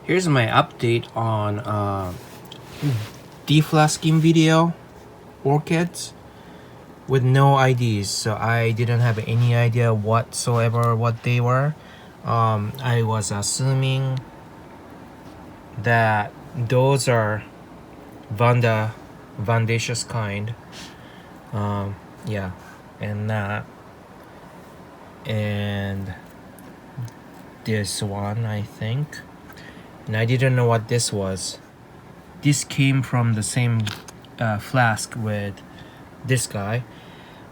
Here's my update on deflasking video orchids with no IDs. So I didn't have any idea whatsoever what they were. I was assuming that those are Vandaceous kind. Yeah, and that, and this one I think. And I didn't know what this was. This came from the same flask with this guy.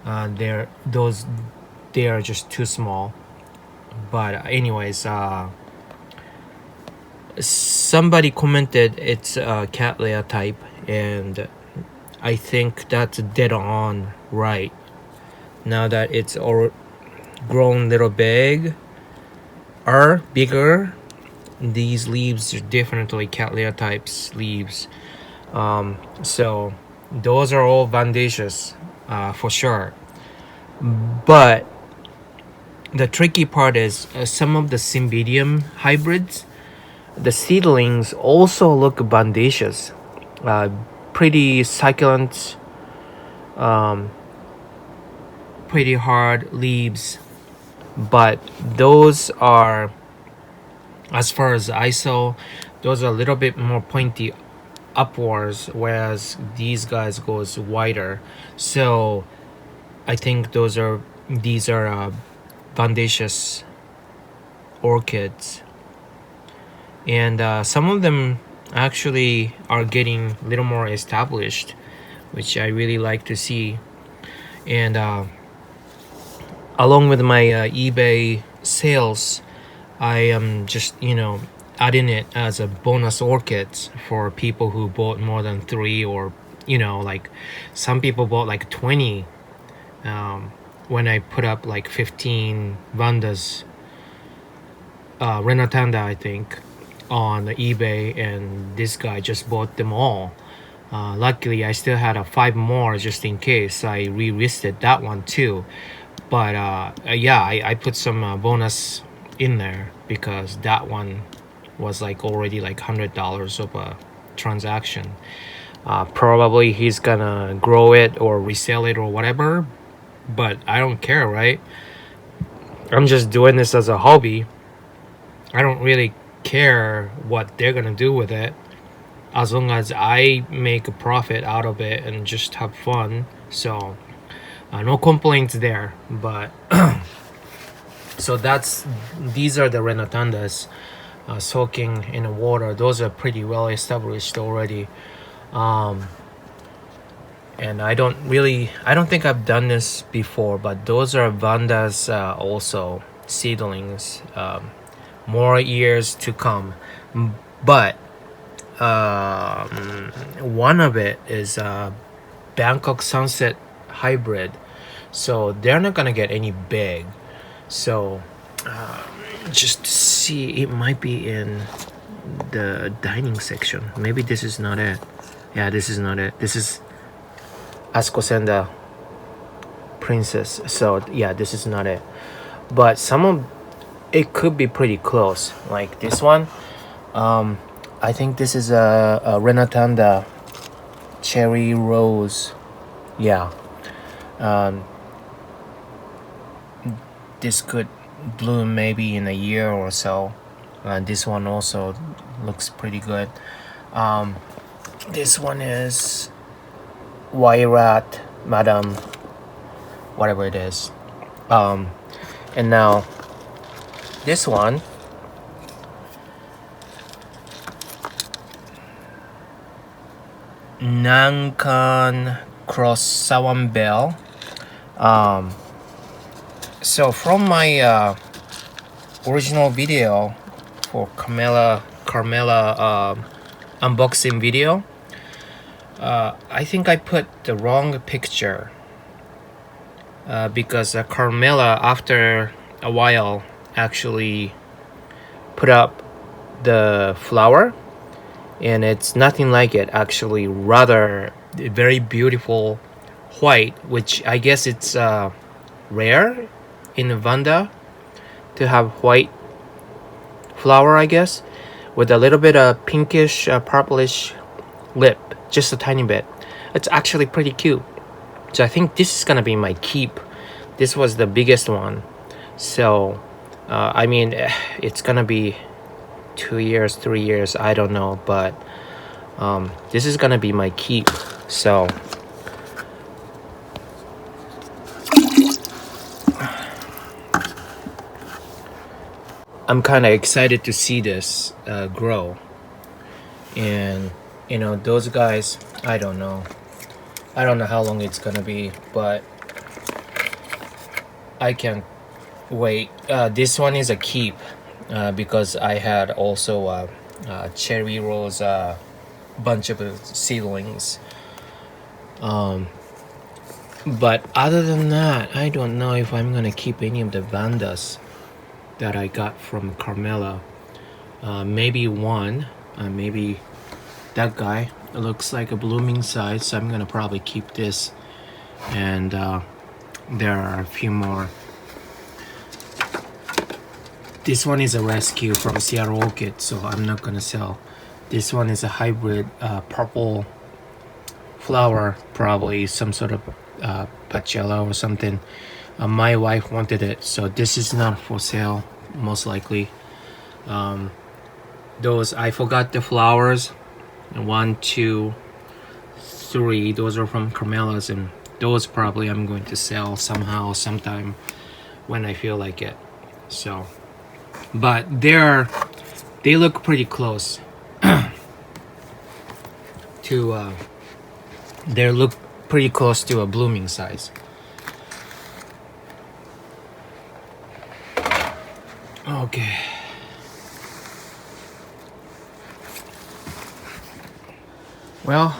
They are just too small. But anyways, somebody commented it's a Cattleya type, and I think that's dead on right. Now that it's all grown a little bigger, these leaves are definitely Cattleya types leaves. So those are all Vandaceous for sure. But the tricky part is some of the Cymbidium hybrids, the seedlings also look Vandaceous. Pretty succulent, pretty hard leaves, but those are, as far as I saw, those are a little bit more pointy upwards, whereas these guys goes wider. So I think these are Vandaceous orchids, and some of them actually are getting a little more established, which I really like to see. And along with my eBay sales, I am just adding it as a bonus orchids for people who bought more than 3, or like some people bought like 20 when I put up like 15 Vandas Renatanda I think on eBay, and this guy just bought them all. Luckily I still had 5 more just in case. I re-listed that one too, but yeah, I put some bonus in there because that one was like already like $100 of a transaction. Probably he's gonna grow it or resell it or whatever, but I don't care, right? I'm just doing this as a hobby. I don't really care what they're gonna do with it, as long as I make a profit out of it and just have fun. So no complaints there. But so these are the Renatandas soaking in the water. Those are pretty well established already. And I don't think I've done this before, but those are Vandas also seedlings. More years to come. But one of it is Bangkok Sunset hybrid, so they're not gonna get any big. So just to see, it might be in the dining section. Maybe this is not it. Yeah, this is not it. This is Ascosenda Princess. So yeah, this is not it. But some of it could be pretty close. Like this one, I think this is a Renatanda Cherry Rose. Yeah. This could bloom maybe in a year or so. This one also looks pretty good. This one is Wairat Madam, whatever it is. And now this one, Nankan Cross Sawan Bell. So from my original video for Carmela unboxing video, I think I put the wrong picture because Carmela after a while actually put up the flower, and it's nothing like it. Actually, rather very beautiful white, which I guess it's rare in Vanda to have white flower, I guess, with a little bit of pinkish purplish lip, just a tiny bit. It's actually pretty cute. So I think this is gonna be my keep. This was the biggest one. So I mean, it's gonna be 2 years, 3 years, I don't know, but this is gonna be my keep. So I'm kind of excited to see this grow. And you know, those guys, I don't know how long it's gonna be, but I can't wait. This one is a keep because I had also cherry rose bunch of seedlings. But other than that, I don't know if I'm gonna keep any of the vandas that I got from Carmela. Maybe one, maybe that guy. It looks like a blooming size, so I'm gonna probably keep this. And there are a few more. This one is a rescue from Seattle Orchid, so I'm not gonna sell. This one is a hybrid purple flower, probably some sort of pachella or something. My wife wanted it, so this is not for sale, most likely. Those, I forgot the flowers. 1, 2, 3. Those are from Carmela's, and those probably I'm going to sell somehow, sometime when I feel like it. So, but they look pretty close to they look pretty close to a blooming size. Okay. Well,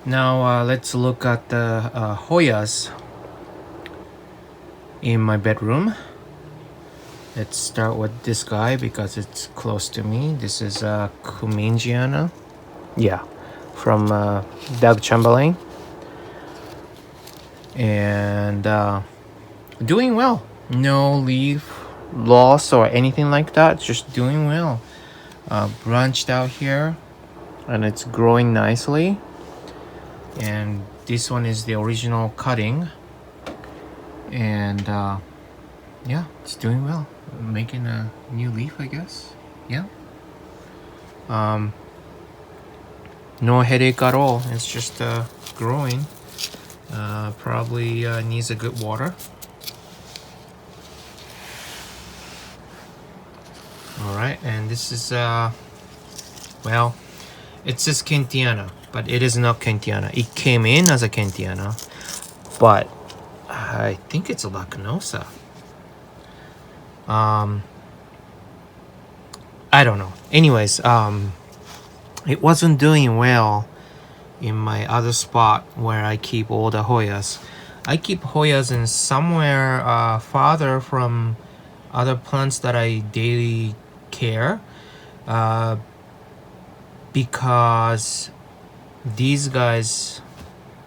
now let's look at the Hoyas in my bedroom. Let's start with this guy because it's close to me. This is Cumingiana. Yeah, from Doug Chamberlain. And doing well. No leaf loss or anything like that. Just doing well. Branched out here. And it's growing nicely. And this one is the original cutting. And yeah, it's doing well. Making a new leaf, I guess. Yeah. No headache at all. It's just growing. Probably needs a good water. Alright, and this is well, it says Kentiana, but it is not Kentiana. It came in as a Kentiana, but I think it's a Lacanosa. I don't know. Anyways, it wasn't doing well in my other spot where I keep all the Hoyas. I keep Hoyas in somewhere farther from other plants that I daily care, because these guys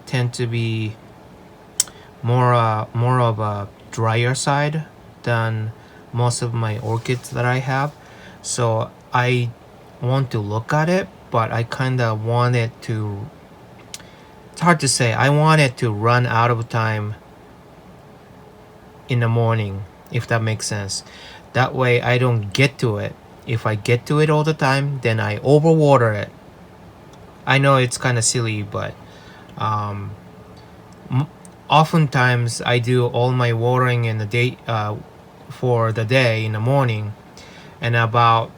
tend to be more of a drier side than most of my orchids that I have. So I want to look at it, but I kind of want it to, it's hard to say, I want it to run out of time in the morning, if that makes sense. That way I don't get to it. If I get to it all the time, then I overwater it. I know it's kind of silly, but oftentimes I do all my watering in the day for the day in the morning, and about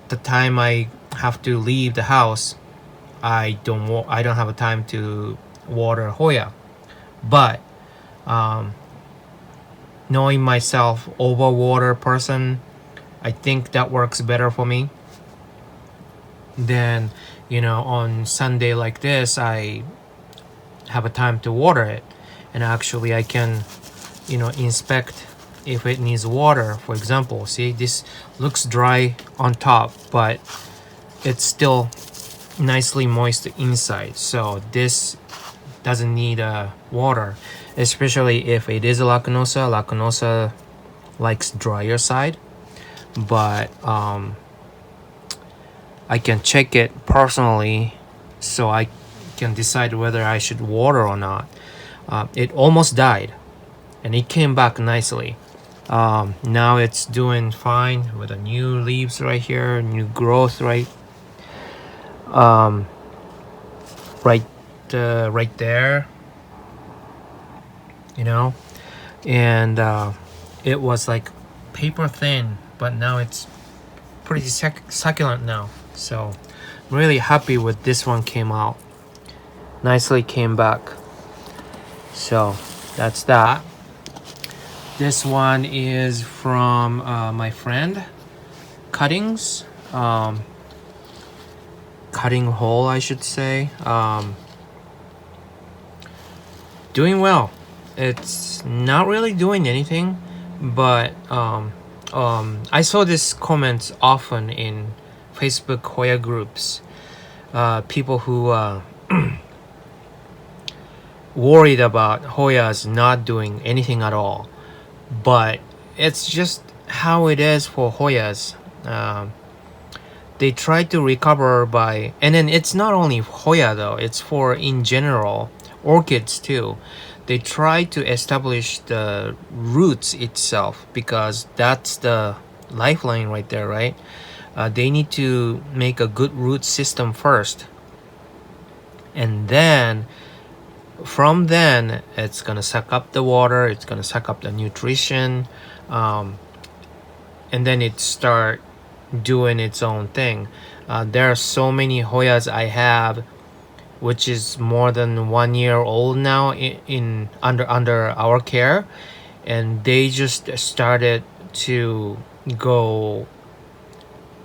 the time I have to leave the house, I don't have a time to water Hoya. But knowing myself, overwater person, I think that works better for me. Then, you know, on Sunday like this, I have a time to water it, and actually I can, you know, inspect if it needs water. For example, see, this looks dry on top, but it's still nicely moist inside, so this doesn't need water, especially if it is a Lacanosa. Lacanosa likes drier side, but I can check it personally so I can decide whether I should water or not. It almost died and it came back nicely. Now it's doing fine with the new leaves right here, new growth right right right there, you know. And it was like paper thin, but now it's pretty succulent now. So I'm really happy with this one. Came out nicely, came back. So that's that. This one is from my friend Cuttings, Cutting Hole, I should say. Doing well. It's not really doing anything, but I saw this comments often in Facebook Hoya groups. People who worried about Hoyas not doing anything at all, but it's just how it is for Hoyas. They try to recover by, and then it's not only Hoya though, it's for in general orchids too. They try to establish the roots itself because that's the lifeline right there, right? They need to make a good root system first, and then from then it's gonna suck up the water, it's gonna suck up the nutrition, and then it start doing its own thing. There are so many Hoyas I have which is more than 1 year old now in under our care, and they just started to go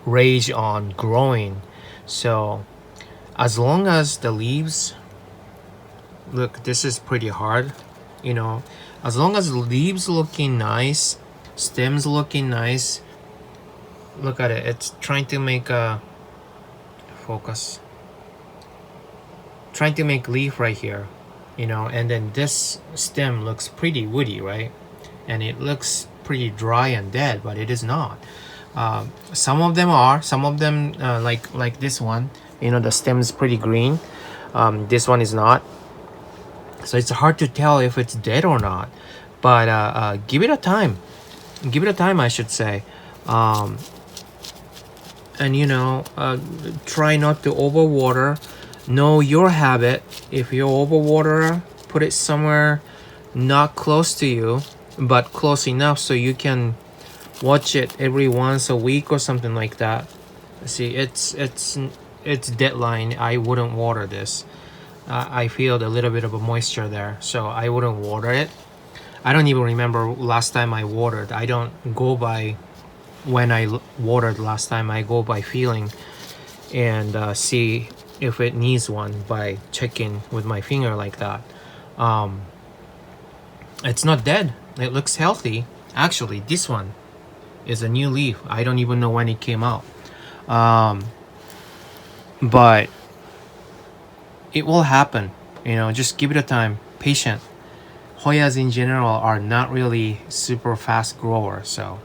rage on growing. So as long as the leaves, look, this is pretty hard, you know, as long as leaves looking nice, stems looking nice, look at it, it's trying to make a focus, trying to make leaf right here, you know, and then this stem looks pretty woody, right? And it looks pretty dry and dead, but it is not. Some of them are, some of them like this one, you know, the stem is pretty green. This one is not, so it's hard to tell if it's dead or not. But give it a time, I should say. And you know, try not to overwater. Know your habit. If you overwater, put it somewhere not close to you, but close enough so you can watch it every once a week or something like that. See, it's deadline. I wouldn't water this. I feel a little bit of a moisture there, so I wouldn't water it. I don't even remember last time I watered. I don't go by when I watered last time. I go by feeling and see if it needs one by checking with my finger like that. It's not dead. It looks healthy. Actually, this one is a new leaf. I don't even know when it came out. But it will happen. You know, just give it a time. Patient. Hoyas in general are not really super fast growers. So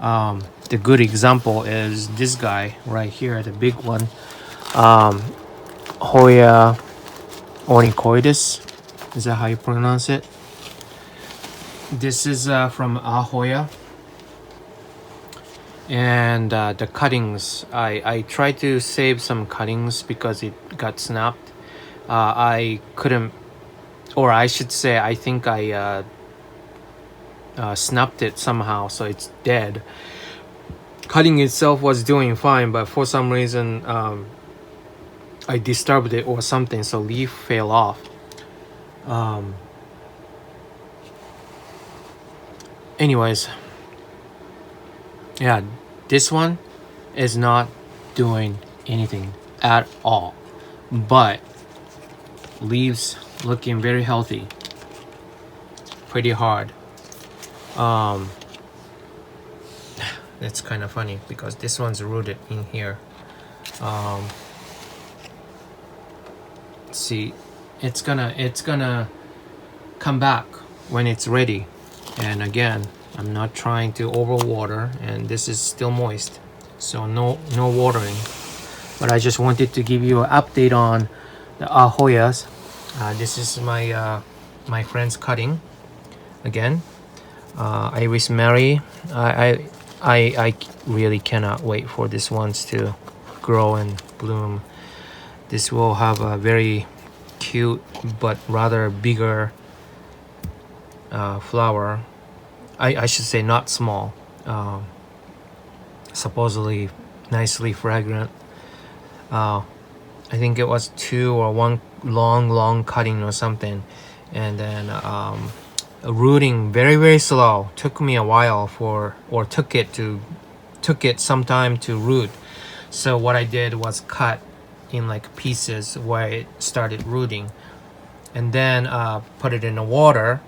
the good example is this guy right here, the big one. Hoya onychoides. Is that how you pronounce it? This is from Hoya. And the cuttings, I tried to save some cuttings because it got snapped. I couldn't, or I should say, I think I snapped it somehow, so it's dead. Cutting itself was doing fine, but for some reason I disturbed it or something, so leaf fell off. Anyways, yeah, this one is not doing anything at all, but leaves looking very healthy, pretty hard. It's kind of funny because this one's rooted in here. See, it's gonna come back when it's ready. And again, I'm not trying to overwater, and this is still moist, so no watering. but I just wanted to give you an update on the Hoyas. This is my my friend's cutting again. Iris Mary. I really cannot wait for this ones to grow and bloom. This will have a very cute but rather bigger flower. I should say not small. Supposedly nicely fragrant. I think it was 2 or 1 long cutting or something, and then rooting very slow. Took me a while for, or took it some time to root. So what I did was cut in like pieces where it started rooting, and then put it in the water.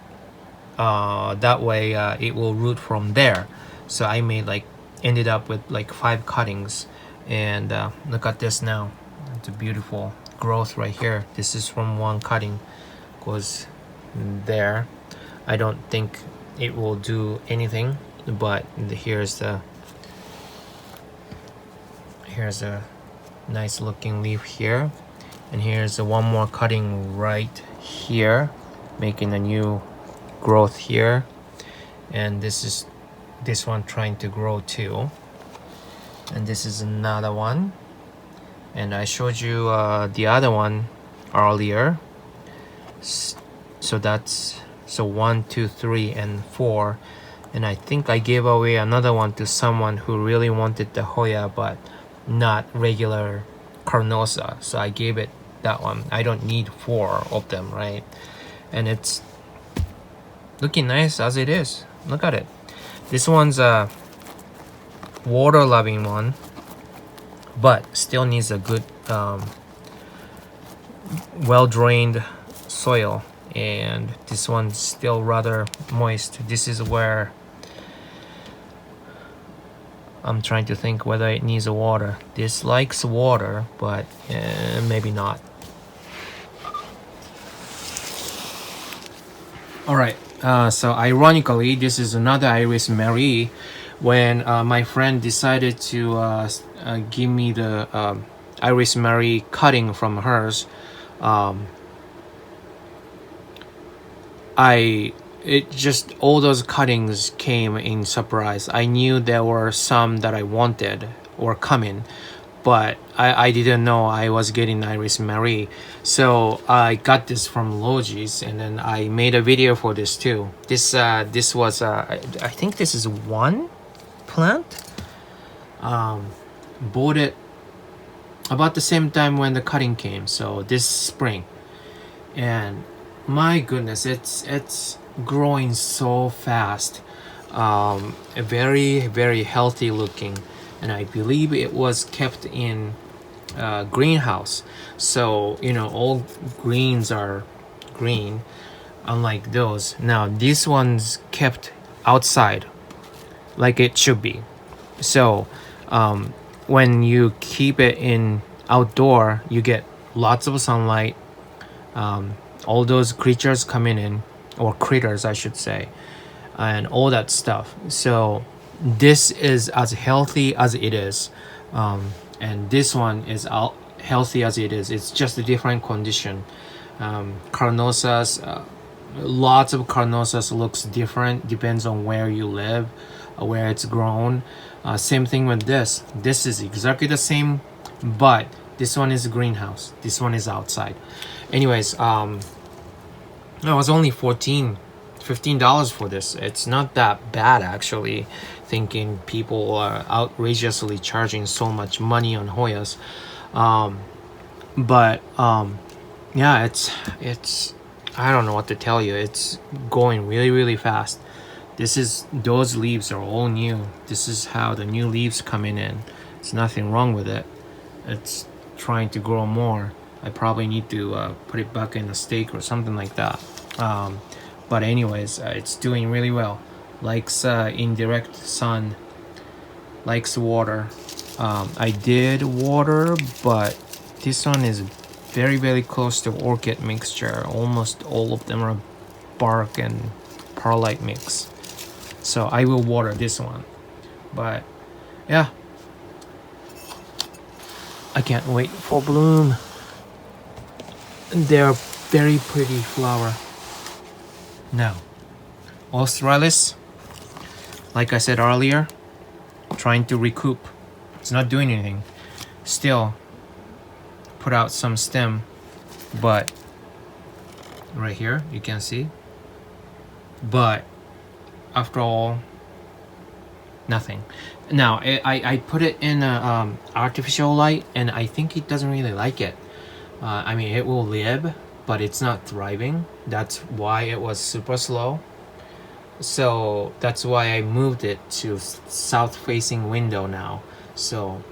That way it will root from there. So I ended up with like 5 cuttings, and look at this now. It's a beautiful growth right here. This is from 1 cutting, goes there. I don't think it will do anything, but here's a nice looking leaf here, and here's one more cutting right here, making a new growth here, and this one trying to grow too, and this is another one, and I showed you the other one earlier. So that's 1, 2, 3, and 4, and I think I gave away another one to someone who really wanted the Hoya but not regular carnosa, so I gave it that one. I don't need 4 of them, right? And it's looking nice as it is. Look at it. This one's a water loving one, but still needs a good well drained soil, and this one's still rather moist. This is where I'm trying to think whether it needs a water. This likes water, but maybe not. Alright, so ironically, this is another Iris Marie. When my friend decided to give me the Iris Marie cutting from hers, all those cuttings came in surprise. I knew there were some that I wanted or coming, but I didn't know I was getting Iris Marie. So I got this from Loggie's, and then I made a video for this too. This was I think this is 1 plant. Bought it about the same time when the cutting came, so this spring, and my goodness, it's growing so fast. Very healthy looking, and I believe it was kept in greenhouse, so all greens are green, unlike those. Now this one's kept outside like it should be. So when you keep it in outdoor, you get lots of sunlight. All those creatures coming in, or critters I should say, and all that stuff. So this is as healthy as it is, and this one is healthy as it is. It's just a different condition. Carnosas, lots of carnosas looks different, depends on where you live, where it's grown. Same thing with this. This is exactly the same, but this one is greenhouse, this one is outside. Anyways, no, it was only $15 for this. It's not that bad actually, thinking people are outrageously charging so much money on Hoyas. But yeah, it's I don't know what to tell you. It's going really fast. Those leaves are all new. This is how the new leaves coming in. There's nothing wrong with it. It's trying to grow more. I probably need to put it back in a stake or something like that. But anyways, it's doing really well. Likes indirect sun, likes water. I did water, but this one is very close to orchid mixture. Almost all of them are bark and perlite mix. So I will water this one. But yeah, I can't wait for bloom. They're very pretty flower. Now, Australis, like I said earlier, trying to recoup. It's not doing anything. Still put out some stem, but right here you can see. But after all, nothing. Now I put it in a artificial light, and I think it doesn't really like it. I mean, it will live, but it's not thriving. That's why it was super slow. So that's why I moved it to south facing window now. So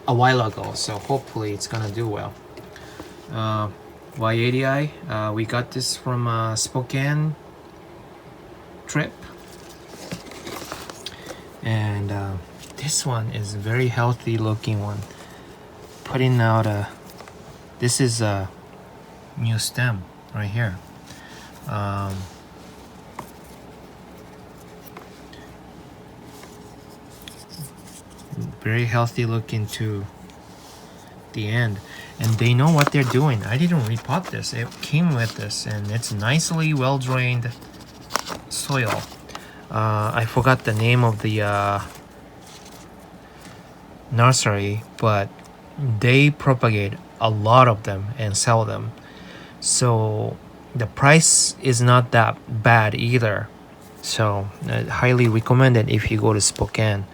a while ago. So hopefully it's gonna do well. Y80i, we got this from a Spokane trip, and this one is a very healthy looking one. Putting out this is a new stem right here. Very healthy looking to the end, and they know what they're doing. I didn't repot this, it came with this, and it's nicely well drained soil. I forgot the name of the nursery, but they propagate a lot of them and sell them, so the price is not that bad either. So I highly recommend it if you go to Spokane.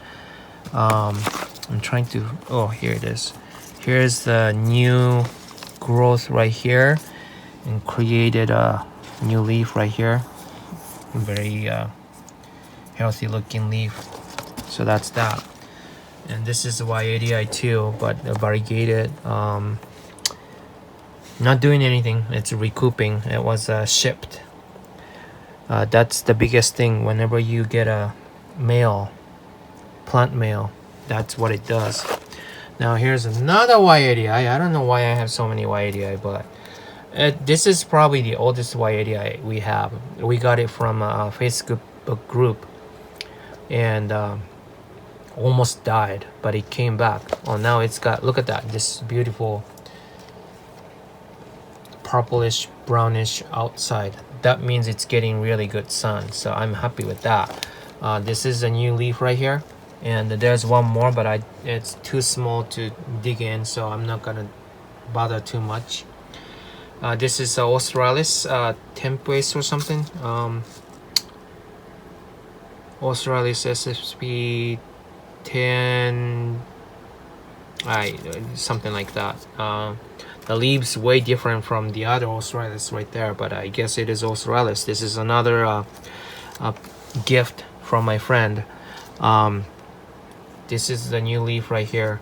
I'm trying to, oh, here it is. Here's the new growth right here, and created a new leaf right here. Very healthy looking leaf. So that's that. And this is the Y80i too, but variegated. Not doing anything. It's recouping. It was shipped. That's the biggest thing. Whenever you get a male, plant male, that's what it does. Now here's another Y80i. I don't know why I have so many Y80i, but this is probably the oldest Y80i we have. We got it from a Facebook group, and almost died, but it came back. Oh, now it's got, look at that, this beautiful purplish brownish outside. That means it's getting really good sun, so I'm happy with that. This is a new leaf right here, and there's one more, but it's too small to dig in, so I'm not gonna bother too much. This is Australis tempest or something. Australis SSP 10, something like that. The leaves way different from the other Australis right there, but I guess it is Australis. This is another gift from my friend. This is the new leaf right here,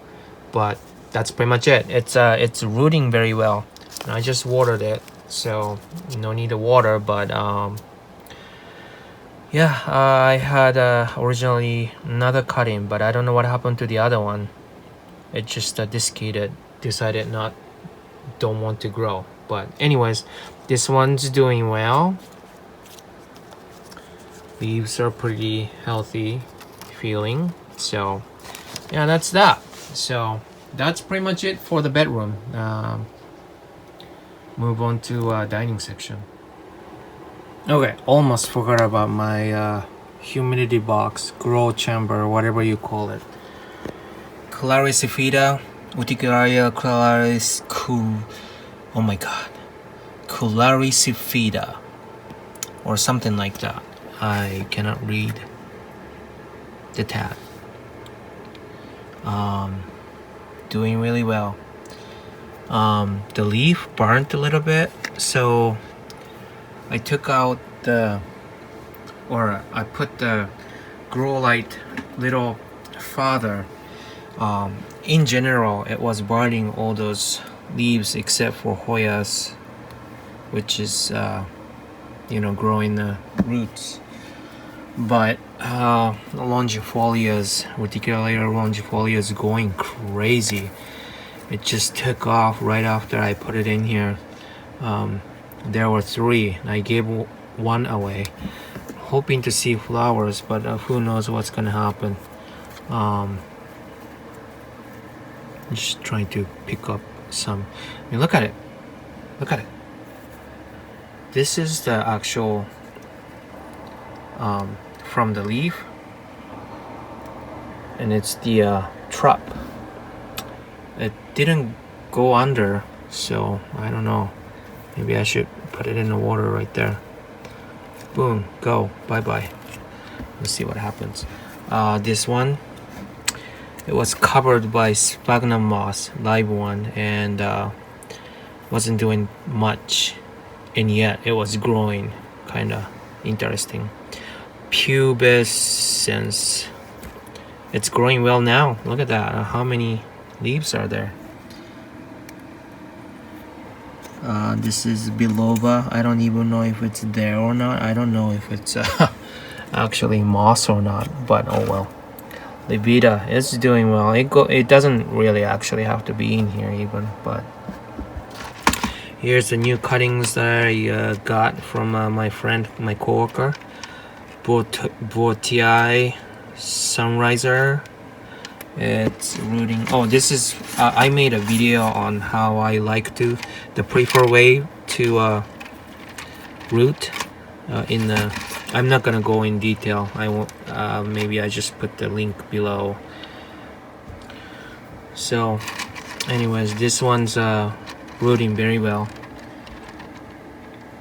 but that's pretty much it. It's rooting very well, and I just watered it, so no need to water. But yeah, I had originally another cutting, but I don't know what happened to the other one. It just decided don't want to grow. But anyways, this one's doing well. Leaves are pretty healthy feeling. So yeah, that's that. So that's pretty much it for the bedroom. Move on to dining section. Okay, almost forgot about my humidity box, grow chamber, whatever you call it. Claricifida, Urticaria oh my god, Claricifida, or something like that. I cannot read the tag. Doing really well. The leaf burnt a little bit, so I took out I put the grow light little farther. In general, it was burning all those leaves except for Hoyas, which is growing the roots. But longifolias, Reticularia longifolia, is going crazy. It just took off right after I put it in here. There were 3, and I gave one away, hoping to see flowers, but who knows what's gonna happen. just trying to pick up some. I mean, look at it. Look at it. This is the actual from the leaf, and it's the trap. It didn't go under, so I don't know. Maybe I should put it in the water right there. Boom, go, bye-bye. Let's see what happens. This one, it was covered by sphagnum moss, live one, and wasn't doing much, and yet it was growing. Kind of interesting. Pubescence. It's growing well now. Look at that. How many leaves are there? This is biloba. I don't even know if it's there or not. I don't know if it's actually moss or not, but oh well. Levita is doing well. It doesn't really actually have to be in here even, but here's the new cuttings that I got from my friend, my coworker. Botiai Sunriser. It's rooting. Oh, this is I made a video on how I like to the preferred way to root in the. I'm not gonna go in detail. I won't. Maybe I just put the link below. So anyways, this one's rooting very well.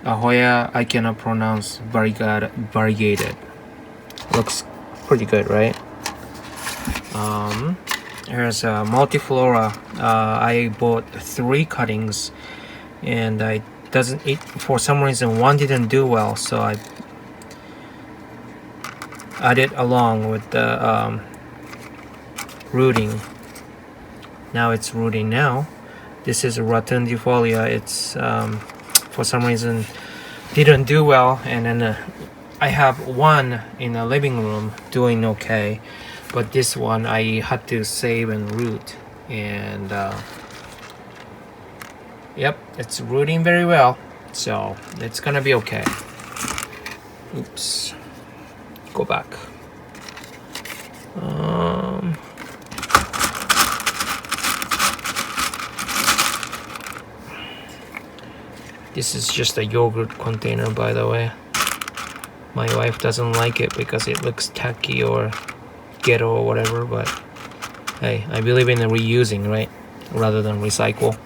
Hoya, I cannot pronounce. Variegated. Looks pretty good, right? Here's a multiflora. I bought 3 cuttings, and for some reason one didn't do well, so I added along with the rooting. Now it's rooting now. This is a rotundifolia. It's for some reason didn't do well, and then I have one in the living room doing okay, but this one I had to save and root, and yep, it's rooting very well, so it's gonna be okay. Oops, go back. This is just a yogurt container, by the way. My wife doesn't like it because it looks tacky or ghetto or whatever, but hey, I believe in the reusing, right? Rather than recycle.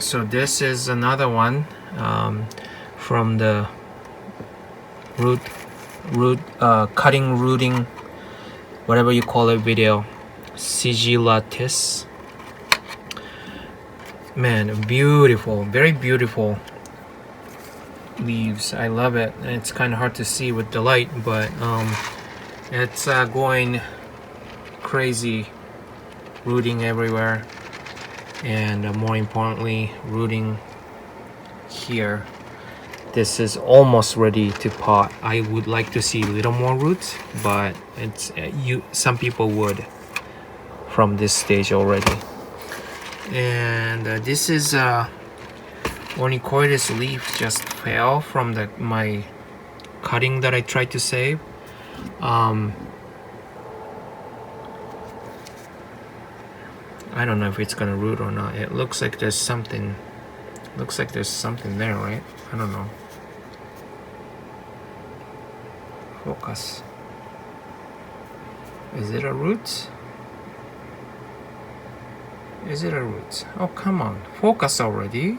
So this is another one from the cutting rooting, whatever you call it, video. Sigillatus. Man, beautiful, very beautiful leaves. I love it. It's kind of hard to see with the light, but it's going crazy, rooting everywhere, and more importantly, rooting here. This is almost ready to pot. I would like to see a little more roots, but it's some people would from this stage already. And this is Onychoides leaf just fell from my cutting that I tried to save. I don't know if it's gonna root or not. It looks like there's something. Looks like there's something there, right? I don't know. Focus. Is it a root? Is it a root? Oh, come on. Focus already.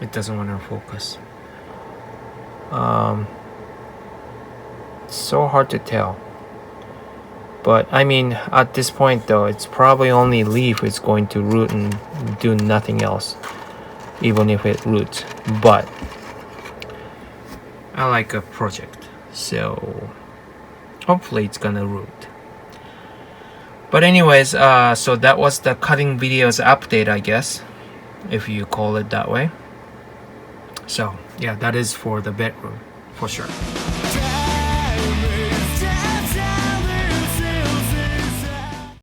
It doesn't want to focus. It's so hard to tell. But I mean, at this point though, it's probably only leaf is going to root and do nothing else, even if it roots. But I like a project, so hopefully it's gonna root. But anyways, so that was the cutting videos update, I guess, if you call it that way. So yeah, that is for the bedroom for sure.